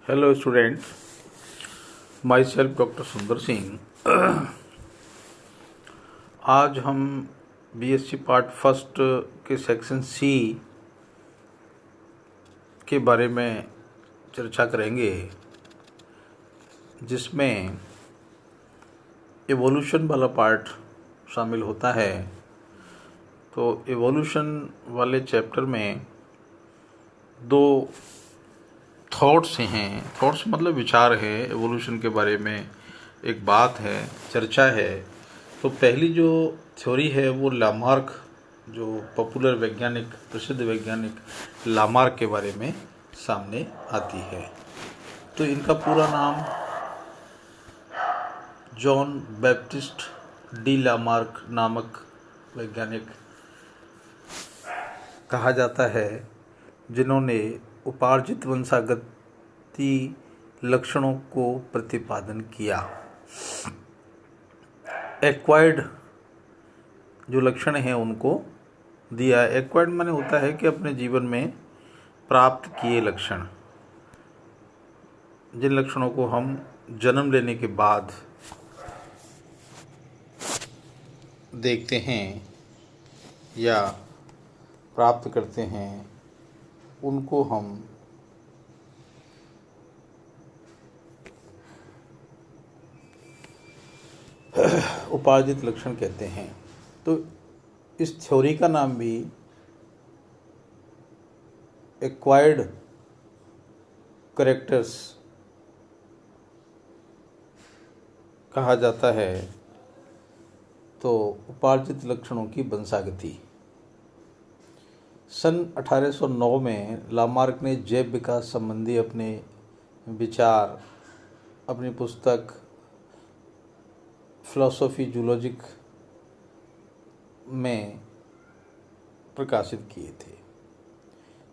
Hello student, my self doctor सुंदर सिंह। आज हम बीएससी पार्ट फर्स्ट के सेक्शन सी के बारे में चर्चा करेंगे, जिसमें एवोल्यूशन वाला पार्ट शामिल होता है। तो एवोल्यूशन वाले चैप्टर में दो थॉट्स हैं। थॉट्स मतलब विचार है। एवोल्यूशन के बारे में एक बात है, चर्चा है। तो पहली जो थ्योरी है वो लामार्क, जो पॉपुलर वैज्ञानिक, प्रसिद्ध वैज्ञानिक लामार्क के बारे में सामने आती है। तो इनका पूरा नाम जॉन बैप्टिस्ट डी लामार्क नामक वैज्ञानिक कहा जाता है, जिन्होंने उपार्जित वंशागति लक्षणों को प्रतिपादन किया। एक्वायर्ड जो लक्षण हैं उनको दिया। एक्वायर्ड माने होता है कि अपने जीवन में प्राप्त किए लक्षण, जिन लक्षणों को हम जन्म लेने के बाद देखते हैं या प्राप्त करते हैं, उनको हम उपार्जित लक्षण कहते हैं। तो इस थ्योरी का नाम भी एक्वायर्ड कैरेक्टर्स कहा जाता है। तो उपार्जित लक्षणों की वंशागति। सन 1809 में लामार्क ने जैव विकास संबंधी अपने विचार अपनी पुस्तक फिलॉसफी जूलॉजिक में प्रकाशित किए थे।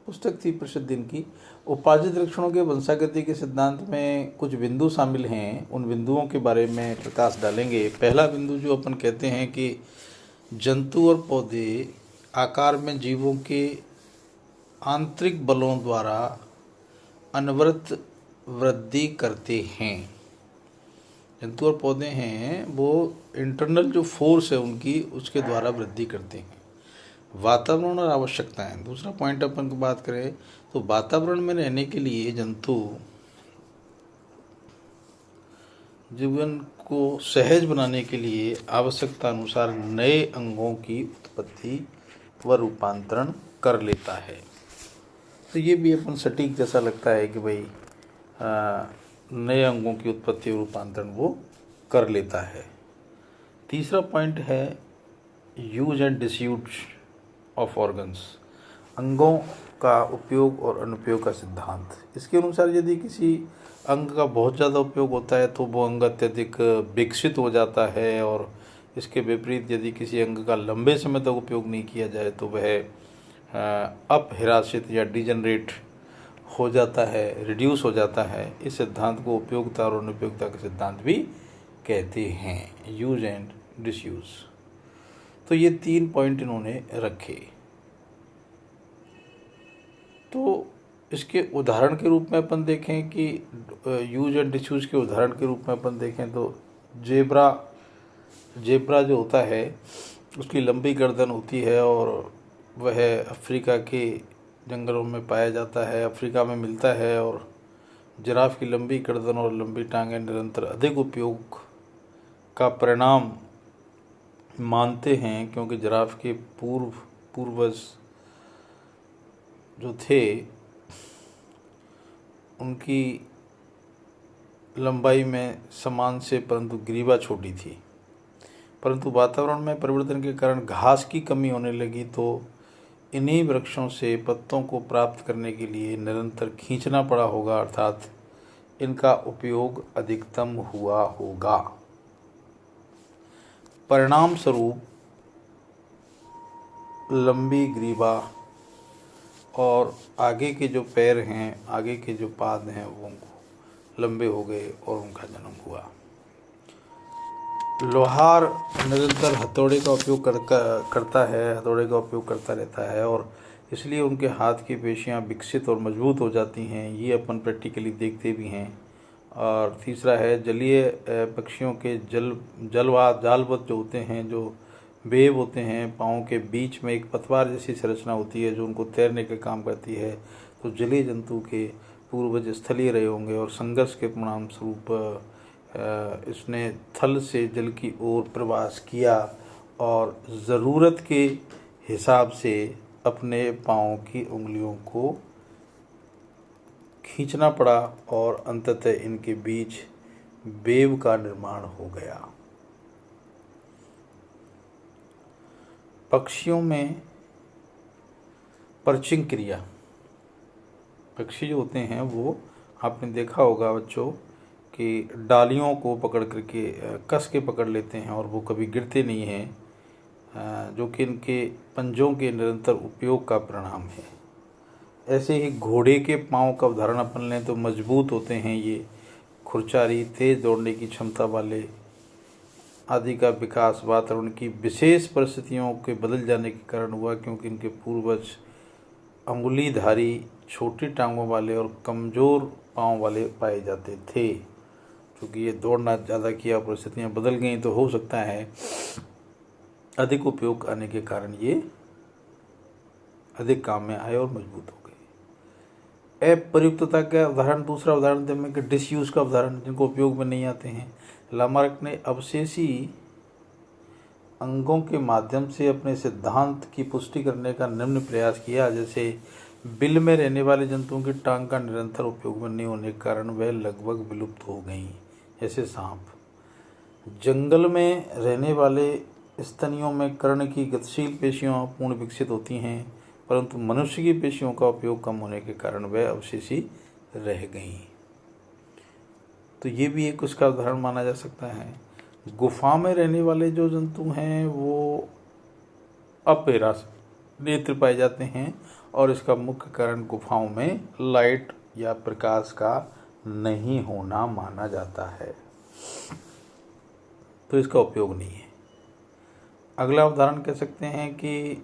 पुस्तक थी प्रसिद्ध इनकी। उपार्जित लक्षणों के वंशागति के सिद्धांत में कुछ बिंदु शामिल हैं। उन बिंदुओं के बारे में प्रकाश डालेंगे। पहला बिंदु जो अपन कहते हैं कि जंतु और पौधे आकार में जीवों के आंतरिक बलों द्वारा अनवरत वृद्धि करते हैं। जंतु और पौधे हैं वो इंटरनल जो फोर्स है उनकी, उसके द्वारा वृद्धि करते हैं। वातावरण और आवश्यकताएं, दूसरा पॉइंट अपन की बात करें तो वातावरण में रहने के लिए जंतु जीवन को सहज बनाने के लिए आवश्यकता अनुसार नए अंगों की उत्पत्ति व रूपांतरण कर लेता है। तो ये भी अपन सटीक जैसा लगता है कि भाई नए अंगों की उत्पत्ति और रूपांतरण वो कर लेता है। तीसरा पॉइंट है use and disuse of organs, अंगों का उपयोग और अनुपयोग का सिद्धांत। इसके अनुसार यदि किसी अंग का बहुत ज़्यादा उपयोग होता है तो वो अंग अत्यधिक विकसित हो जाता है, और इसके विपरीत यदि किसी अंग का लंबे समय तक उपयोग नहीं किया जाए तो वह अपहिरासित या डिजनरेट हो जाता है, रिड्यूस हो जाता है। इस सिद्धांत को उपयोगिता और अनुपयोगिता का सिद्धांत भी कहते हैं, यूज एंड डिसयूज। तो ये 3 पॉइंट इन्होंने रखे। तो इसके उदाहरण के रूप में अपन देखें कि यूज एंड डिसयूज के उदाहरण के रूप में अपन देखें तो जेब्रा जो होता है उसकी लंबी गर्दन होती है और वह अफ्रीका के जंगलों में पाया जाता है, अफ्रीका में मिलता है। और जिराफ की लंबी गर्दन और लंबी टांगें निरंतर अधिक उपयोग का परिणाम मानते हैं, क्योंकि जिराफ के पूर्वज जो थे उनकी लंबाई में समान से परंतु ग्रीवा छोटी थी। परंतु वातावरण में परिवर्तन के कारण घास की कमी होने लगी, तो इन्हीं वृक्षों से पत्तों को प्राप्त करने के लिए निरंतर खींचना पड़ा होगा, अर्थात इनका उपयोग अधिकतम हुआ होगा। परिणाम स्वरूप लंबी ग्रीवा और आगे के जो पैर हैं, आगे के जो पाद हैं, वो लंबे हो गए और उनका जन्म हुआ। लोहार निरंतर हथौड़े का उपयोग करता है, हथौड़े का उपयोग करता रहता है, और इसलिए उनके हाथ की पेशियां विकसित और मजबूत हो जाती हैं। ये अपन प्रैक्टिकली देखते भी हैं। और तीसरा है जलीय पक्षियों के जालवत जो होते हैं, जो वेव होते हैं, पाँव के बीच में एक पतवार जैसी संरचना होती है जो उनको तैरने का काम करती है। तो जलीय जंतु के पूर्वज स्थलीय रहे होंगे और संघर्ष के परिणाम स्वरूप इसने थल से जल की ओर प्रवास किया और ज़रूरत के हिसाब से अपने पाँव की उंगलियों को खींचना पड़ा और अंततः इनके बीच वेव का निर्माण हो गया। पक्षियों में पर्चिंग क्रिया, पक्षी जो होते हैं वो आपने देखा होगा बच्चों कि डालियों को पकड़ करके कस के पकड़ लेते हैं और वो कभी गिरते नहीं हैं, जो कि इनके पंजों के निरंतर उपयोग का परिणाम है। ऐसे ही घोड़े के पाँव का उदाहरण अपन लें तो मजबूत होते हैं ये, खुरचारी, तेज दौड़ने की क्षमता वाले आदि का विकास वातावरण की विशेष परिस्थितियों के बदल जाने के कारण हुआ, क्योंकि इनके पूर्वज अंगुलीधारी, छोटी टांगों वाले और कमज़ोर पाँव वाले पाए जाते थे। क्योंकि ये दौड़ना ज़्यादा किया, परिस्थितियाँ बदल गई, तो हो सकता है अधिक उपयोग आने के कारण ये अधिक काम में आए और मजबूत हो गए। अप्रयुक्तता का उदाहरण, दूसरा उदाहरण दें कि डिसयूज़ का उदाहरण, जिनको उपयोग में नहीं आते हैं। लामार्क ने अवशेषी अंगों के माध्यम से अपने सिद्धांत की पुष्टि करने का निम्न प्रयास किया। जैसे बिल में रहने वाले जंतुओं की टांग का निरंतर उपयोग में नहीं होने के कारण वह लगभग विलुप्त हो गईं, जैसे सांप। जंगल में रहने वाले स्तनियों में कर्ण की गतिशील पेशियां पूर्ण विकसित होती हैं, परंतु मनुष्य की पेशियों का उपयोग कम होने के कारण वह अवशेषी रह गईं। तो ये भी एक उसका उदाहरण माना जा सकता है। गुफा में रहने वाले जो जंतु हैं वो अपहिरासित नेत्र पाए जाते हैं और इसका मुख्य कारण गुफाओं में लाइट या प्रकाश का नहीं होना माना जाता है, तो इसका उपयोग नहीं है। अगला उदाहरण कह सकते हैं कि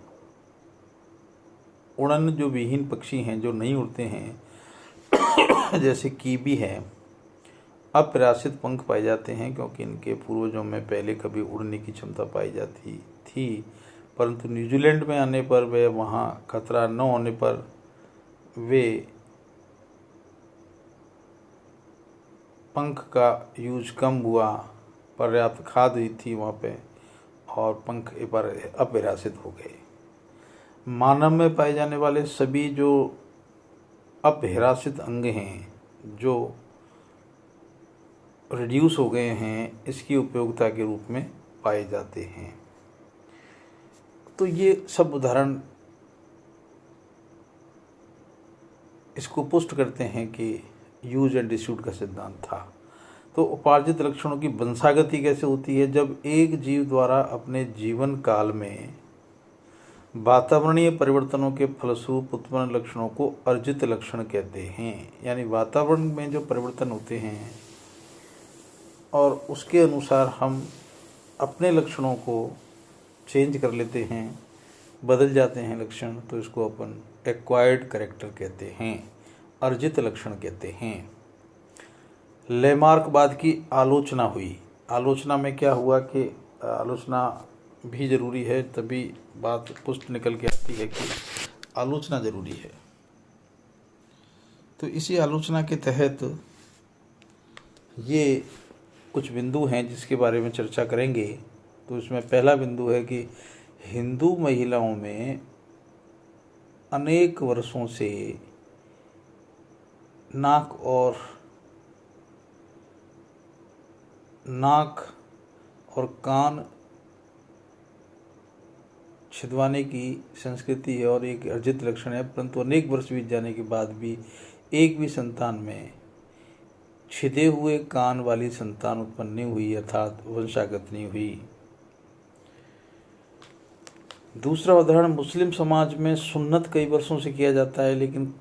उड़न जो विहीन पक्षी हैं, जो नहीं उड़ते हैं, जैसे कीवी है, अपरासित पंख पाए जाते हैं, क्योंकि इनके पूर्वजों में पहले कभी उड़ने की क्षमता पाई जाती थी, परंतु न्यूजीलैंड में आने पर वे वहाँ खतरा न होने पर वे पंख का यूज कम हुआ, पर्याप्त खाद हुई थी वहाँ पे और पंख पर अपविरासित हो गए। मानव में पाए जाने वाले सभी जो अपहिरासित अंग हैं, जो रिड्यूस हो गए हैं, इसकी उपयोगिता के रूप में पाए जाते हैं। तो ये सब उदाहरण इसको पुष्ट करते हैं कि यूज एंड डिस्ट्रीब्यूट का सिद्धांत था। तो उपार्जित लक्षणों की वंशागति कैसे होती है? जब एक जीव द्वारा अपने जीवन काल में वातावरणीय परिवर्तनों के फलस्वरूप उत्पन्न लक्षणों को अर्जित लक्षण कहते हैं। यानी वातावरण में जो परिवर्तन होते हैं और उसके अनुसार हम अपने लक्षणों को चेंज कर लेते हैं, बदल जाते हैं लक्षण, तो इसको अपन एक्वायर्ड कैरेक्टर कहते हैं, अर्जित लक्षण कहते हैं। लेमार्कवाद की आलोचना हुई। आलोचना में क्या हुआ कि आलोचना भी ज़रूरी है, तभी बात पुष्ट निकल के आती है कि आलोचना ज़रूरी है। तो इसी आलोचना के तहत ये कुछ बिंदु हैं जिसके बारे में चर्चा करेंगे। तो इसमें पहला बिंदु है कि हिंदू महिलाओं में अनेक वर्षों से नाक और कान छिदवाने की संस्कृति है और एक अर्जित लक्षण है, परंतु अनेक वर्ष बीत जाने के बाद भी एक भी संतान में छिदे हुए कान वाली संतान उत्पन्न नहीं हुई, अर्थात वंशागत नहीं हुई। दूसरा उदाहरण, मुस्लिम समाज में सुन्नत कई वर्षों से किया जाता है, लेकिन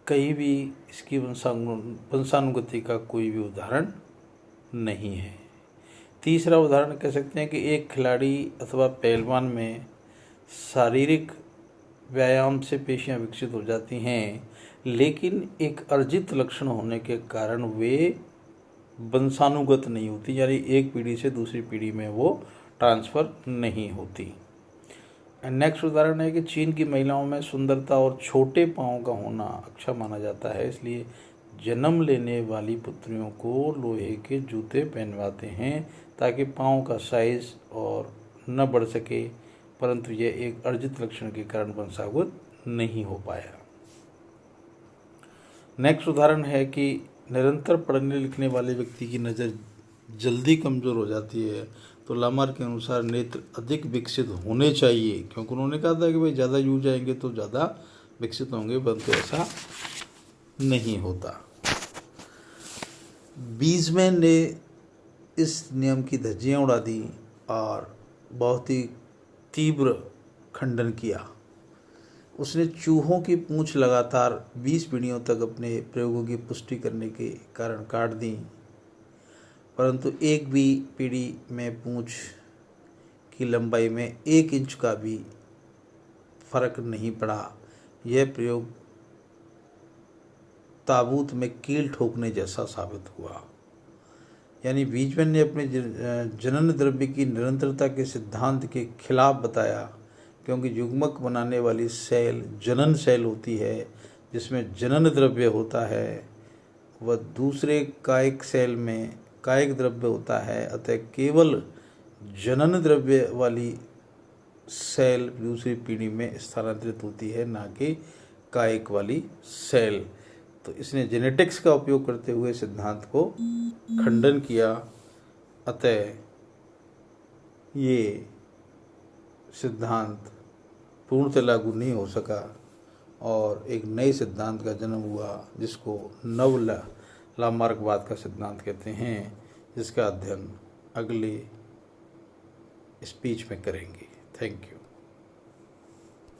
कहीं भी इसकी वंशानुगति का कोई भी उदाहरण नहीं है। तीसरा उदाहरण कह सकते हैं कि एक खिलाड़ी अथवा पहलवान में शारीरिक व्यायाम से पेशियां विकसित हो जाती हैं, लेकिन एक अर्जित लक्षण होने के कारण वे वंशानुगत नहीं होती, यानी एक पीढ़ी से दूसरी पीढ़ी में वो ट्रांसफ़र नहीं होती। नेक्स्ट उदाहरण है कि चीन की महिलाओं में सुंदरता और छोटे पाँव का होना अच्छा माना जाता है, इसलिए जन्म लेने वाली पुत्रियों को लोहे के जूते पहनवाते हैं ताकि पाँव का साइज और न बढ़ सके, परंतु यह एक अर्जित लक्षण के कारण वंशागत नहीं हो पाया। नेक्स्ट उदाहरण है कि निरंतर पढ़ने लिखने वाले व्यक्ति की नज़र जल्दी कमज़ोर हो जाती है, तो लामार्क के अनुसार नेत्र अधिक विकसित होने चाहिए, क्योंकि उन्होंने कहा था कि भाई ज़्यादा यूज जाएंगे तो ज़्यादा विकसित होंगे, परंतु ऐसा नहीं होता। बीजमैन ने इस नियम की धज्जियाँ उड़ा दी और बहुत ही तीव्र खंडन किया। उसने चूहों की पूंछ लगातार 20 पीढ़ियों तक अपने प्रयोगों की पुष्टि करने के कारण काट दी, परंतु एक भी पीढ़ी में पूंछ की लंबाई में 1 इंच का भी फर्क नहीं पड़ा। यह प्रयोग ताबूत में कील ठोकने जैसा साबित हुआ। यानी बीजमैन ने अपने जनन द्रव्य की निरंतरता के सिद्धांत के खिलाफ बताया, क्योंकि युग्मक बनाने वाली सेल जनन सेल होती है जिसमें जनन द्रव्य होता है, वह दूसरे कायिक सेल में कायिक द्रव्य होता है। अतः केवल जनन द्रव्य वाली सेल दूसरी पीढ़ी में स्थानांतरित होती है, ना कि कायिक वाली सेल। तो इसने जेनेटिक्स का उपयोग करते हुए सिद्धांत को खंडन किया। अतः ये सिद्धांत पूर्णतः लागू नहीं हो सका और एक नए सिद्धांत का जन्म हुआ, जिसको नव लामार्कवाद का सिद्धांत कहते हैं, जिसका अध्ययन अगले स्पीच में करेंगे। Thank you.